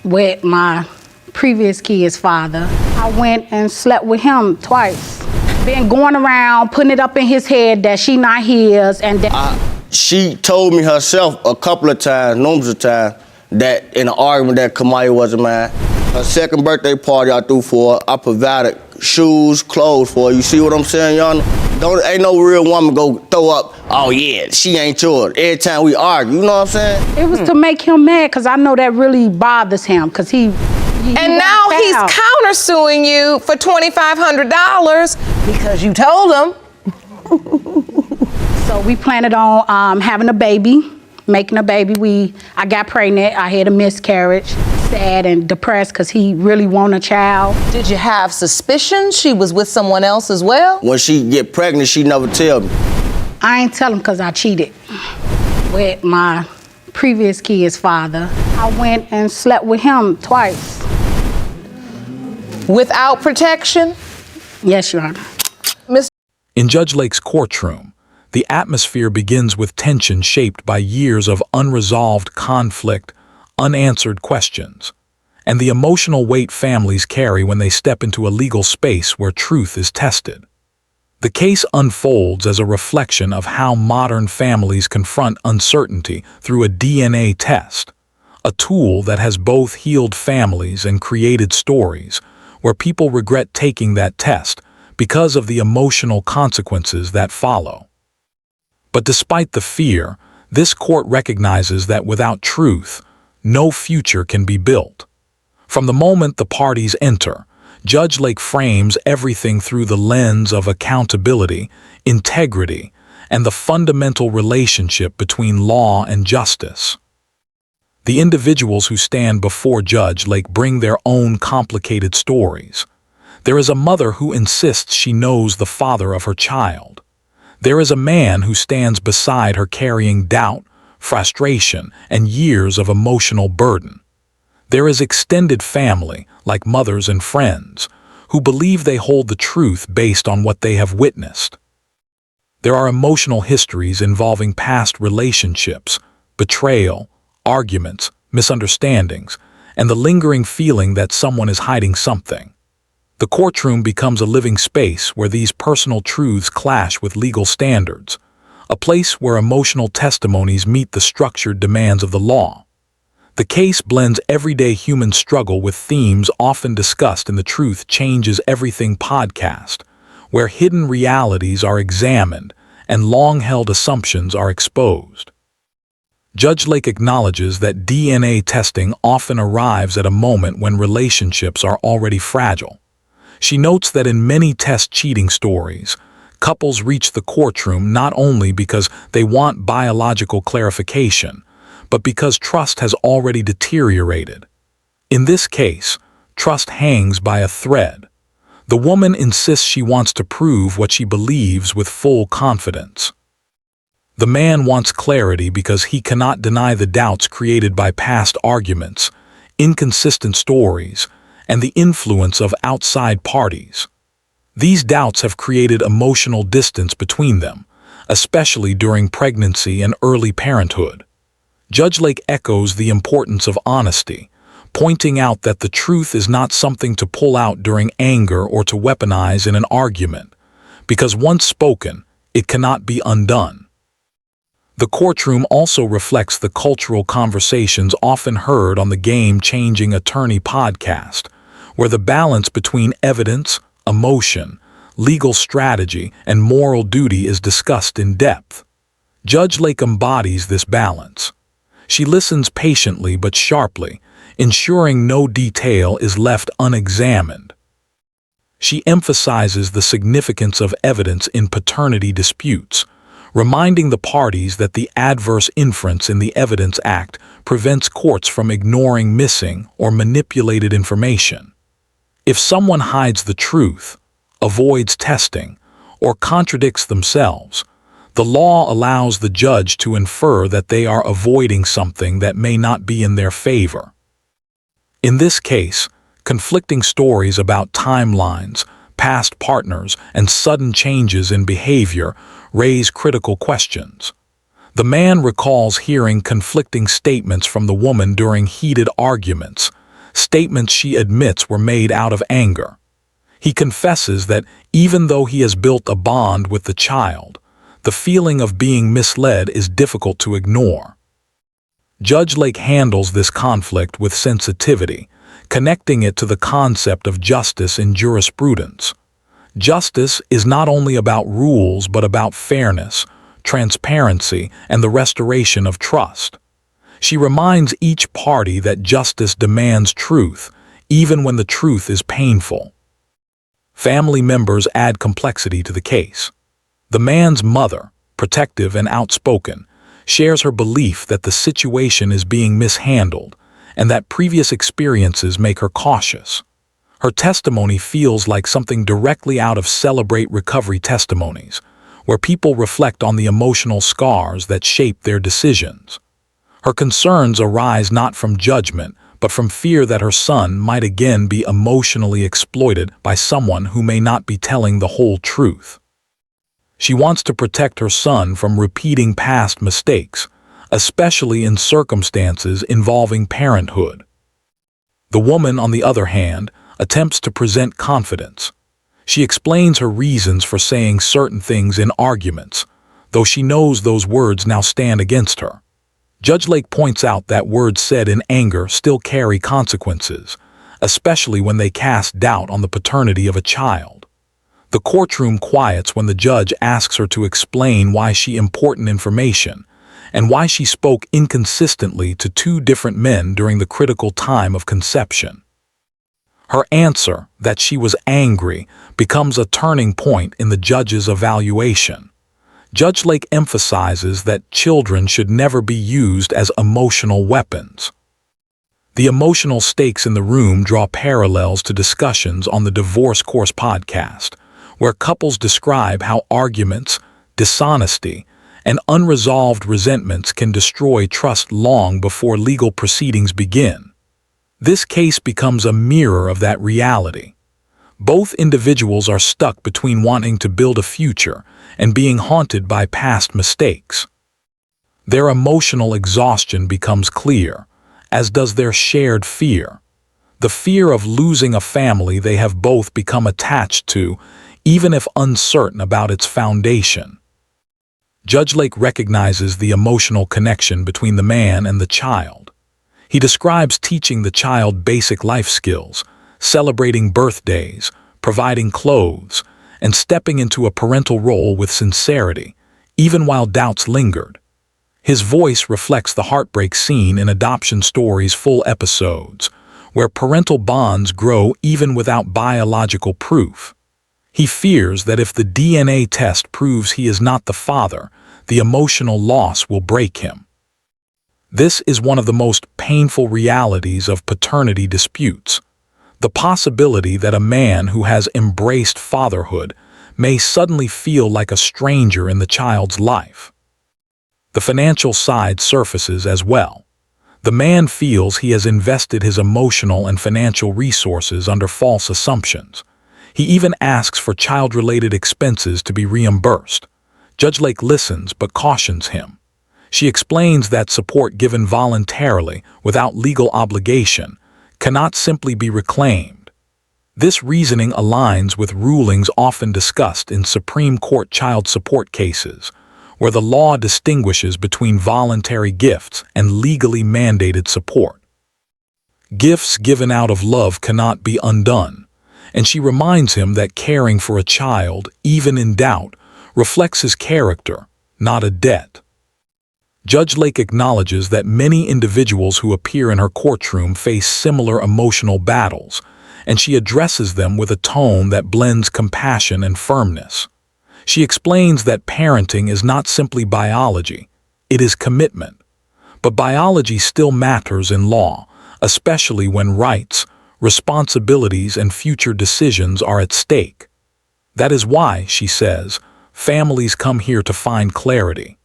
with my previous kid's father. I went and slept with him twice. Been going around putting it up in his head that she not his and that. She told me herself a couple of times, numerous of times, that in an argument that Kamaya wasn't mine. Her second birthday party I threw for her, I provided shoes, clothes for her. You see what I'm saying, y'all? Ain't no real woman go throw up, oh yeah, she ain't yours. Every time we argue, you know what I'm saying? It was to make him mad, because I know that really bothers him, because he and now he's countersuing you for $2,500 because you told him. So we planned on having a baby, making a baby. I got pregnant, I had a miscarriage. Sad and depressed because he really wanted a child. Did you have suspicions she was with someone else as well? When she get pregnant, she never tell me. I ain't tell him because I cheated with my previous kid's father. I went and slept with him twice. Without protection? Yes, Your Honor. In Judge Lake's courtroom, the atmosphere begins with tension shaped by years of unresolved conflict, unanswered questions, and the emotional weight families carry when they step into a legal space where truth is tested. The case unfolds as a reflection of how modern families confront uncertainty through a DNA test, a tool that has both healed families and created stories where people regret taking that test because of the emotional consequences that follow. But despite the fear, this court recognizes that without truth, no future can be built. From the moment the parties enter, Judge Lake frames everything through the lens of accountability, integrity, and the fundamental relationship between law and justice. The individuals who stand before Judge Lake bring their own complicated stories. There is a mother who insists she knows the father of her child. There is a man who stands beside her carrying doubt, frustration, and years of emotional burden. There is extended family, like mothers and friends, who believe they hold the truth based on what they have witnessed. There are emotional histories involving past relationships, betrayal, arguments, misunderstandings, and the lingering feeling that someone is hiding something. The courtroom becomes a living space where these personal truths clash with legal standards, a place where emotional testimonies meet the structured demands of the law. The case blends everyday human struggle with themes often discussed in the Truth Changes Everything podcast, where hidden realities are examined and long-held assumptions are exposed. Judge Lake acknowledges that DNA testing often arrives at a moment when relationships are already fragile. She notes that in many test cheating stories, couples reach the courtroom not only because they want biological clarification, but because trust has already deteriorated. In this case, trust hangs by a thread. The woman insists she wants to prove what she believes with full confidence. The man wants clarity because he cannot deny the doubts created by past arguments, inconsistent stories, and the influence of outside parties. These doubts have created emotional distance between them, especially during pregnancy and early parenthood. Judge Lake echoes the importance of honesty, pointing out that the truth is not something to pull out during anger or to weaponize in an argument, because once spoken, it cannot be undone. The courtroom also reflects the cultural conversations often heard on the Game-Changing Attorney podcast, where the balance between evidence, emotion, legal strategy, and moral duty is discussed in depth. Judge Lake embodies this balance. She listens patiently but sharply, ensuring no detail is left unexamined. She emphasizes the significance of evidence in paternity disputes, reminding the parties that the adverse inference in the Evidence Act prevents courts from ignoring missing or manipulated information. If someone hides the truth, avoids testing, or contradicts themselves, the law allows the judge to infer that they are avoiding something that may not be in their favor. In this case, conflicting stories about timelines, past partners, and sudden changes in behavior raise critical questions. The man recalls hearing conflicting statements from the woman during heated arguments, statements she admits were made out of anger. He confesses that even though he has built a bond with the child, the feeling of being misled is difficult to ignore. Judge Lake handles this conflict with sensitivity, connecting it to the concept of justice in jurisprudence. Justice is not only about rules but about fairness, transparency, and the restoration of trust. She reminds each party that justice demands truth, even when the truth is painful. Family members add complexity to the case. The man's mother, protective and outspoken, shares her belief that the situation is being mishandled and that previous experiences make her cautious. Her testimony feels like something directly out of Celebrate Recovery testimonies, where people reflect on the emotional scars that shape their decisions. Her concerns arise not from judgment, but from fear that her son might again be emotionally exploited by someone who may not be telling the whole truth. She wants to protect her son from repeating past mistakes, especially in circumstances involving parenthood. The woman, on the other hand, attempts to present confidence. She explains her reasons for saying certain things in arguments, though she knows those words now stand against her. Judge Lake points out that words said in anger still carry consequences, especially when they cast doubt on the paternity of a child. The courtroom quiets when the judge asks her to explain why she important information and why she spoke inconsistently to two different men during the critical time of conception. Her answer, that she was angry, becomes a turning point in the judge's evaluation. Judge Lake emphasizes that children should never be used as emotional weapons. The emotional stakes in the room draw parallels to discussions on the Divorce Course podcast, where couples describe how arguments, dishonesty, and unresolved resentments can destroy trust long before legal proceedings begin. This case becomes a mirror of that reality. Both individuals are stuck between wanting to build a future and being haunted by past mistakes. Their emotional exhaustion becomes clear, as does their shared fear. The fear of losing a family they have both become attached to, even if uncertain about its foundation. Judge Lake recognizes the emotional connection between the man and the child. He describes teaching the child basic life skills, celebrating birthdays, providing clothes, and stepping into a parental role with sincerity, even while doubts lingered. His voice reflects the heartbreak seen in Adoption Story's full episodes, where parental bonds grow even without biological proof. He fears that if the DNA test proves he is not the father, the emotional loss will break him. This is one of the most painful realities of paternity disputes. The possibility that a man who has embraced fatherhood may suddenly feel like a stranger in the child's life. The financial side surfaces as well. The man feels he has invested his emotional and financial resources under false assumptions. He even asks for child-related expenses to be reimbursed. Judge Lake listens but cautions him. She explains that support given voluntarily, without legal obligation, cannot simply be reclaimed. This reasoning aligns with rulings often discussed in Supreme Court child support cases, where the law distinguishes between voluntary gifts and legally mandated support. Gifts given out of love cannot be undone, and she reminds him that caring for a child, even in doubt, reflects his character, not a debt. Judge Lake acknowledges that many individuals who appear in her courtroom face similar emotional battles, and she addresses them with a tone that blends compassion and firmness. She explains that parenting is not simply biology, it is commitment. But biology still matters in law, especially when rights, responsibilities, and future decisions are at stake. That is why, she says, families come here to find clarity.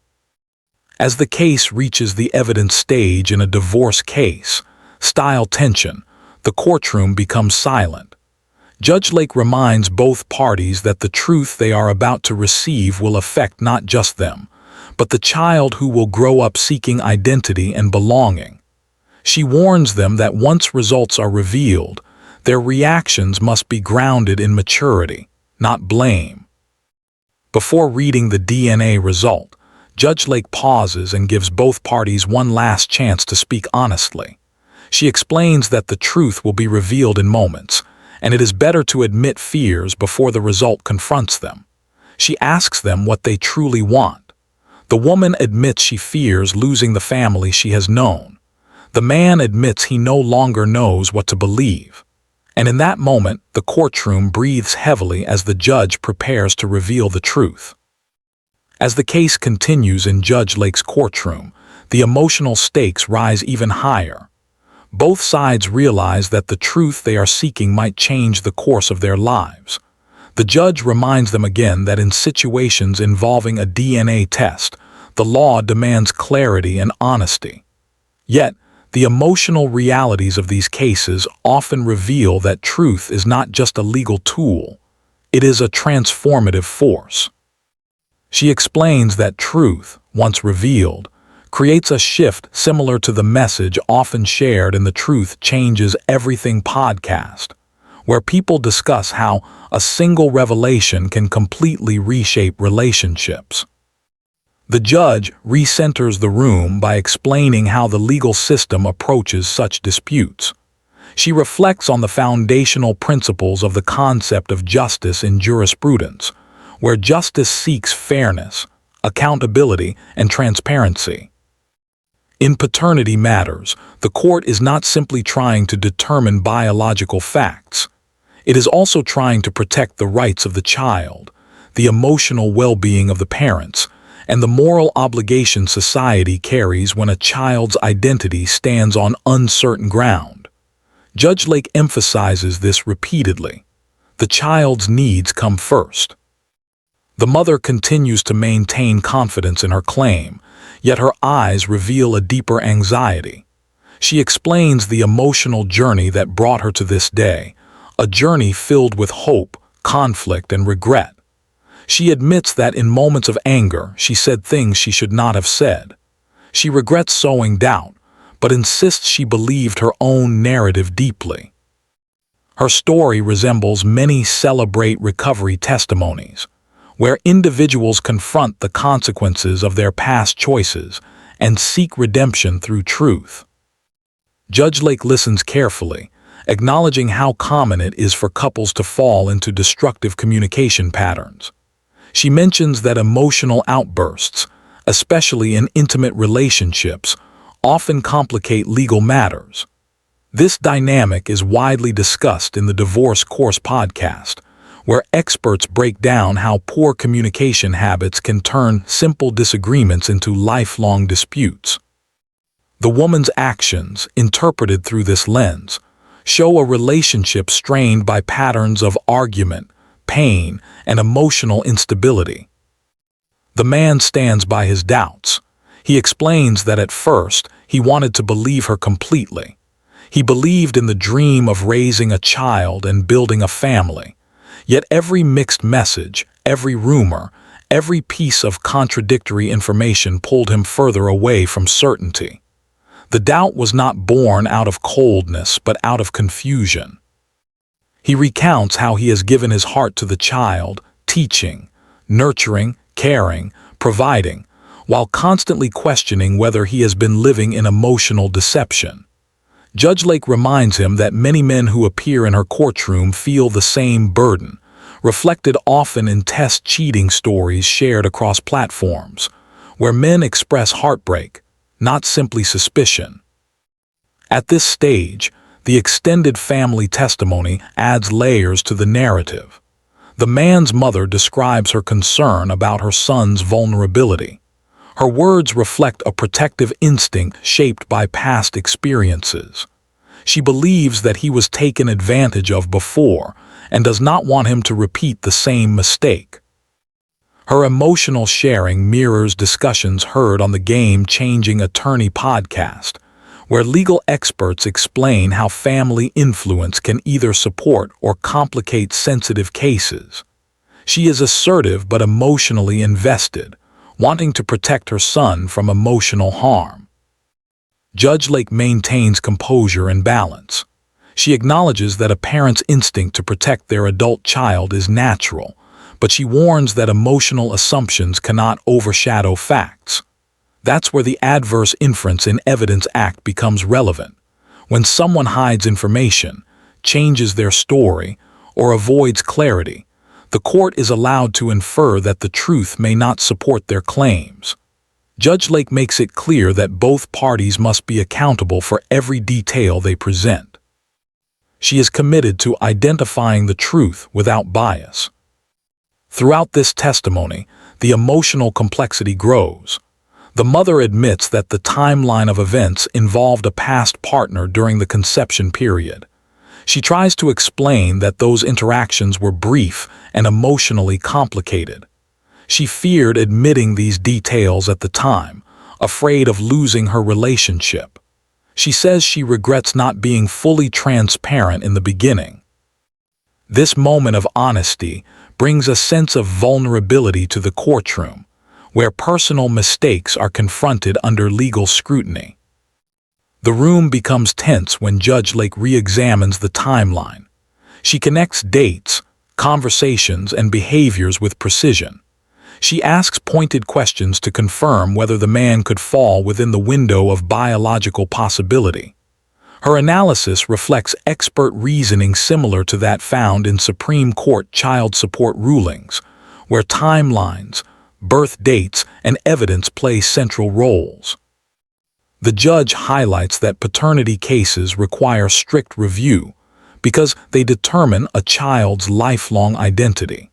As the case reaches the evidence stage in a divorce case, style tension, the courtroom becomes silent. Judge Lake reminds both parties that the truth they are about to receive will affect not just them, but the child who will grow up seeking identity and belonging. She warns them that once results are revealed, their reactions must be grounded in maturity, not blame. Before reading the DNA result, Judge Lake pauses and gives both parties one last chance to speak honestly. She explains that the truth will be revealed in moments, and it is better to admit fears before the result confronts them. She asks them what they truly want. The woman admits she fears losing the family she has known. The man admits he no longer knows what to believe. And in that moment, the courtroom breathes heavily as the judge prepares to reveal the truth. As the case continues in Judge Lake's courtroom, the emotional stakes rise even higher. Both sides realize that the truth they are seeking might change the course of their lives. The judge reminds them again that in situations involving a DNA test, the law demands clarity and honesty. Yet, the emotional realities of these cases often reveal that truth is not just a legal tool, it is a transformative force. She explains that truth, once revealed, creates a shift similar to the message often shared in the Truth Changes Everything podcast, where people discuss how a single revelation can completely reshape relationships. The judge recenters the room by explaining how the legal system approaches such disputes. She reflects on the foundational principles of the concept of justice in jurisprudence, where justice seeks fairness, accountability, and transparency. In paternity matters, the court is not simply trying to determine biological facts. It is also trying to protect the rights of the child, the emotional well-being of the parents, and the moral obligation society carries when a child's identity stands on uncertain ground. Judge Lake emphasizes this repeatedly. The child's needs come first. The mother continues to maintain confidence in her claim, yet her eyes reveal a deeper anxiety. She explains the emotional journey that brought her to this day, a journey filled with hope, conflict, and regret. She admits that in moments of anger, she said things she should not have said. She regrets sowing doubt, but insists she believed her own narrative deeply. Her story resembles many Celebrate Recovery testimonies, where individuals confront the consequences of their past choices and seek redemption through truth. Judge Lake listens carefully, acknowledging how common it is for couples to fall into destructive communication patterns. She mentions that emotional outbursts, especially in intimate relationships, often complicate legal matters. This dynamic is widely discussed in the Divorce Course podcast, where experts break down how poor communication habits can turn simple disagreements into lifelong disputes. The woman's actions, interpreted through this lens, show a relationship strained by patterns of argument, pain, and emotional instability. The man stands by his doubts. He explains that at first, he wanted to believe her completely. He believed in the dream of raising a child and building a family. Yet every mixed message, every rumor, every piece of contradictory information pulled him further away from certainty. The doubt was not born out of coldness, but out of confusion. He recounts how he has given his heart to the child, teaching, nurturing, caring, providing, while constantly questioning whether he has been living in emotional deception. Judge Lake reminds him that many men who appear in her courtroom feel the same burden, reflected often in test cheating stories shared across platforms, where men express heartbreak, not simply suspicion. At this stage, the extended family testimony adds layers to the narrative. The man's mother describes her concern about her son's vulnerability. Her words reflect a protective instinct shaped by past experiences. She believes that he was taken advantage of before and does not want him to repeat the same mistake. Her emotional sharing mirrors discussions heard on the Game Changing Attorney podcast, where legal experts explain how family influence can either support or complicate sensitive cases. She is assertive but emotionally invested, wanting to protect her son from emotional harm. Judge Lake maintains composure and balance. She acknowledges that a parent's instinct to protect their adult child is natural, but she warns that emotional assumptions cannot overshadow facts. That's where the adverse inference in evidence act becomes relevant. When someone hides information, changes their story, or avoids clarity, the court is allowed to infer that the truth may not support their claims. Judge Lake makes it clear that both parties must be accountable for every detail they present. She is committed to identifying the truth without bias. Throughout this testimony, the emotional complexity grows. The mother admits that the timeline of events involved a past partner during the conception period. She tries to explain that those interactions were brief and emotionally complicated. She feared admitting these details at the time, afraid of losing her relationship. She says she regrets not being fully transparent in the beginning. This moment of honesty brings a sense of vulnerability to the courtroom, where personal mistakes are confronted under legal scrutiny. The room becomes tense when Judge Lake re-examines the timeline. She connects dates, conversations, and behaviors with precision. She asks pointed questions to confirm whether the man could fall within the window of biological possibility. Her analysis reflects expert reasoning similar to that found in Supreme Court child support rulings, where timelines, birth dates, and evidence play central roles. The judge highlights that paternity cases require strict review because they determine a child's lifelong identity.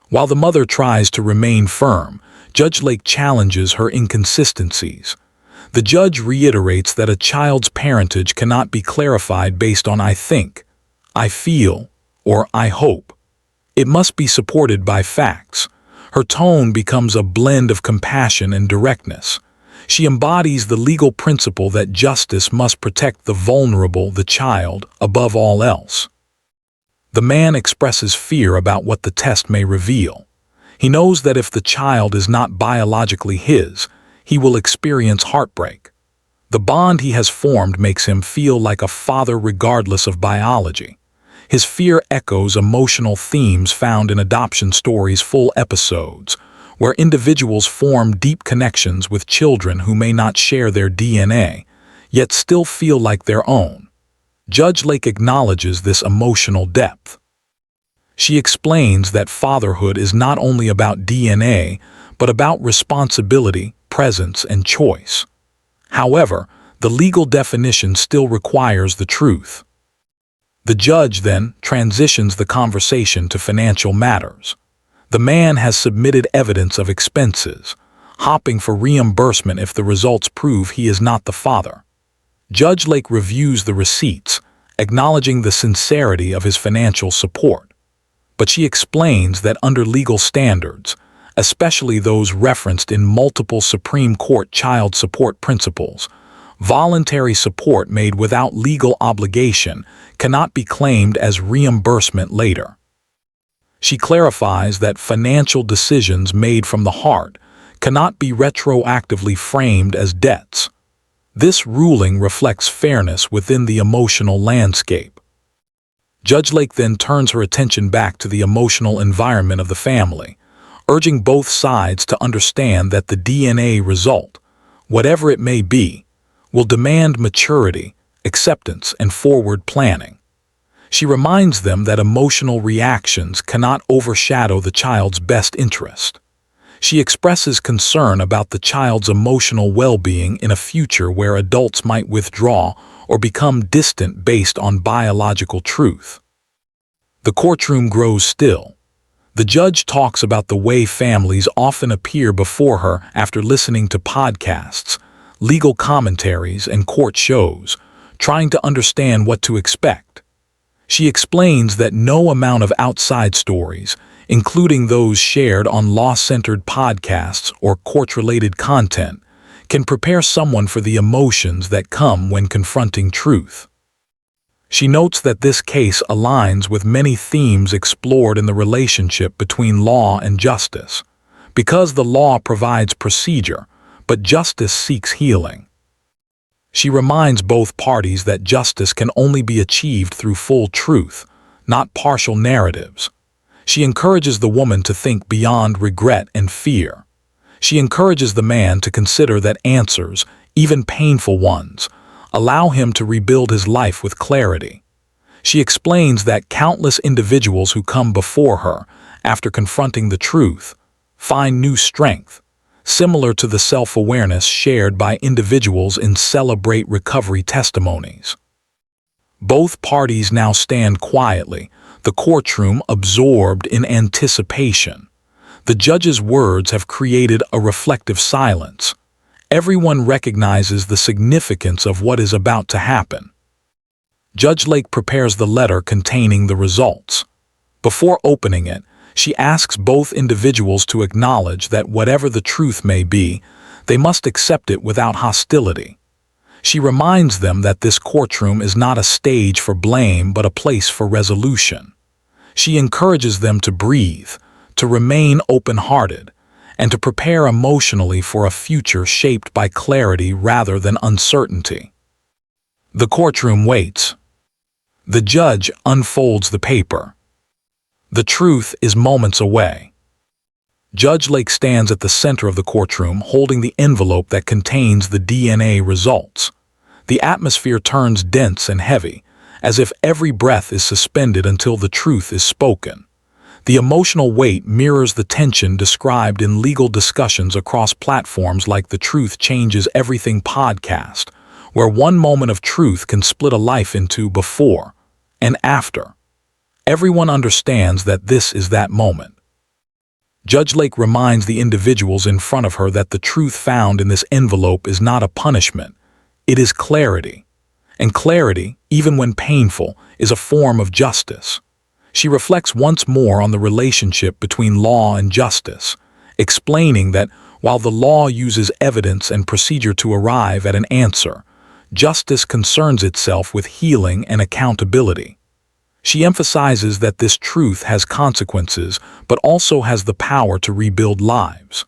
While the mother tries to remain firm, Judge Lake challenges her inconsistencies. The judge reiterates that a child's parentage cannot be clarified based on "I think," "I feel," or "I hope." It must be supported by facts. Her tone becomes a blend of compassion and directness. She embodies the legal principle that justice must protect the vulnerable, the child, above all else. The man expresses fear about what the test may reveal. He knows that if the child is not biologically his, he will experience heartbreak. The bond he has formed makes him feel like a father regardless of biology. His fear echoes emotional themes found in adoption stories' full episodes, where individuals form deep connections with children who may not share their DNA, yet still feel like their own. Judge Lake acknowledges this emotional depth. She explains that fatherhood is not only about DNA, but about responsibility, presence, and choice. However, the legal definition still requires the truth. The judge then transitions the conversation to financial matters. The man has submitted evidence of expenses, hoping for reimbursement if the results prove he is not the father. Judge Lake reviews the receipts, acknowledging the sincerity of his financial support. But she explains that under legal standards, especially those referenced in multiple Supreme Court child support principles, voluntary support made without legal obligation cannot be claimed as reimbursement later. She clarifies that financial decisions made from the heart cannot be retroactively framed as debts. This ruling reflects fairness within the emotional landscape. Judge Lake then turns her attention back to the emotional environment of the family, urging both sides to understand that the DNA result, whatever it may be, will demand maturity, acceptance, and forward planning. She reminds them that emotional reactions cannot overshadow the child's best interest. She expresses concern about the child's emotional well-being in a future where adults might withdraw or become distant based on biological truth. The courtroom grows still. The judge talks about the way families often appear before her after listening to podcasts, legal commentaries, and court shows, trying to understand what to expect. She explains that no amount of outside stories, including those shared on law-centered podcasts or court-related content, can prepare someone for the emotions that come when confronting truth. She notes that this case aligns with many themes explored in the relationship between law and justice, because the law provides procedure, but justice seeks healing. She reminds both parties that justice can only be achieved through full truth, not partial narratives. She encourages the woman to think beyond regret and fear. She encourages the man to consider that answers, even painful ones, allow him to rebuild his life with clarity. She explains that countless individuals who come before her after confronting the truth find new strength, similar to the self-awareness shared by individuals in Celebrate Recovery testimonies. Both parties now stand quietly, the courtroom absorbed in anticipation. The judge's words have created a reflective silence. Everyone recognizes the significance of what is about to happen. Judge Lake prepares the letter containing the results. Before opening it, she asks both individuals to acknowledge that whatever the truth may be, they must accept it without hostility. She reminds them that this courtroom is not a stage for blame but a place for resolution. She encourages them to breathe, to remain open-hearted, and to prepare emotionally for a future shaped by clarity rather than uncertainty. The courtroom waits. The judge unfolds the paper. The truth is moments away. Judge Lake stands at the center of the courtroom holding the envelope that contains the DNA results. The atmosphere turns dense and heavy, as if every breath is suspended until the truth is spoken. The emotional weight mirrors the tension described in legal discussions across platforms like the Truth Changes Everything podcast, where one moment of truth can split a life into before and after. Everyone understands that this is that moment. Judge Lake reminds the individuals in front of her that the truth found in this envelope is not a punishment, it is clarity. And clarity, even when painful, is a form of justice. She reflects once more on the relationship between law and justice, explaining that while the law uses evidence and procedure to arrive at an answer, justice concerns itself with healing and accountability. She emphasizes that this truth has consequences, but also has the power to rebuild lives.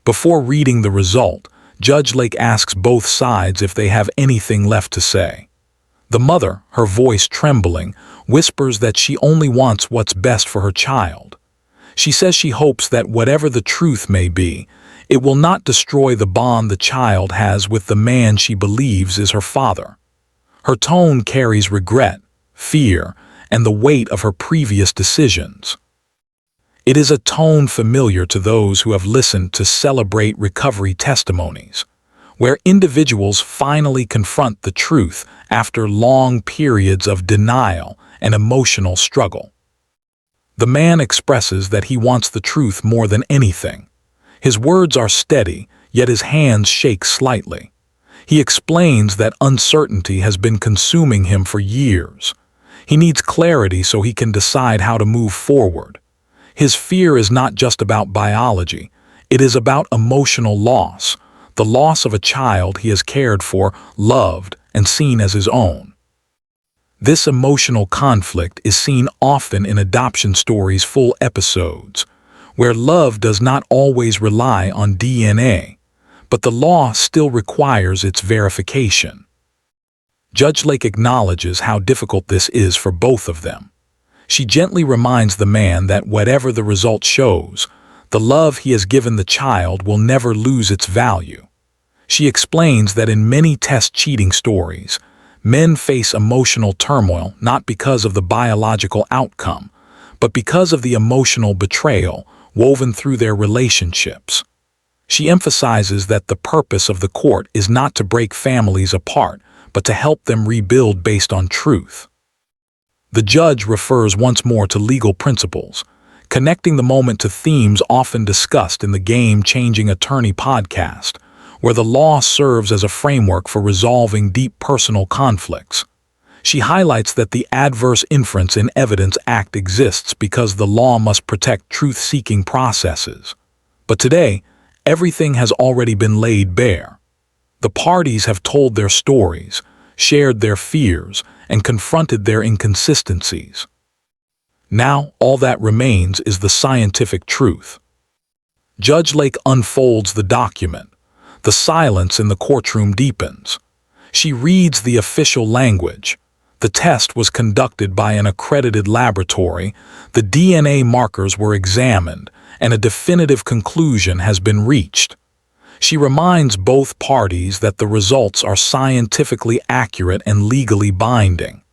Before reading the result, Judge Lake asks both sides if they have anything left to say. The mother, her voice trembling, whispers that she only wants what's best for her child. She says she hopes that whatever the truth may be, it will not destroy the bond the child has with the man she believes is her father. Her tone carries regret, fear, and the weight of her previous decisions. It is a tone familiar to those who have listened to Celebrate Recovery testimonies, where individuals finally confront the truth after long periods of denial and emotional struggle. The man expresses that he wants the truth more than anything. His words are steady, yet his hands shake slightly. He explains that uncertainty has been consuming him for years. He needs clarity so he can decide how to move forward. His fear is not just about biology, it is about emotional loss, the loss of a child he has cared for, loved, and seen as his own. This emotional conflict is seen often in adoption stories' full episodes, where love does not always rely on DNA, but the law still requires its verification. Judge Lake acknowledges how difficult this is for both of them. She gently reminds the man that whatever the result shows, the love he has given the child will never lose its value. She explains that in many test cheating stories, men face emotional turmoil not because of the biological outcome, but because of the emotional betrayal woven through their relationships. She emphasizes that the purpose of the court is not to break families apart, but to help them rebuild based on truth. The judge refers once more to legal principles, connecting the moment to themes often discussed in the Game-Changing Attorney podcast, where the law serves as a framework for resolving deep personal conflicts. She highlights that the adverse inference in evidence act exists because the law must protect truth-seeking processes. But today, everything has already been laid bare. The parties have told their stories, shared their fears, and confronted their inconsistencies. Now, all that remains is the scientific truth. Judge Lake unfolds the document. The silence in the courtroom deepens. She reads the official language. The test was conducted by an accredited laboratory, the DNA markers were examined, and a definitive conclusion has been reached. She reminds both parties that the results are scientifically accurate and legally binding.